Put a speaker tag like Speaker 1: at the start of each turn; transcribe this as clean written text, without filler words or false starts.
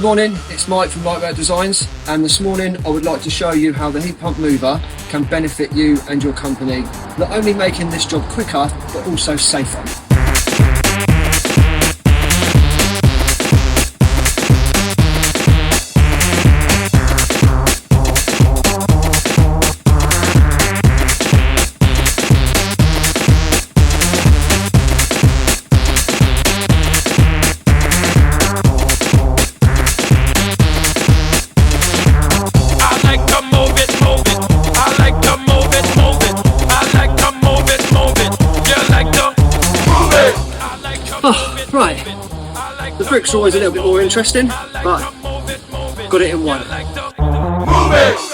Speaker 1: morning, it's Mike from Lite.Design, and this morning I would like to show you how the heat pump mover can benefit you and your company, not only making this job quicker but also safer. Oh, right, the brick's always a little bit more interesting, but got it in one. Move it!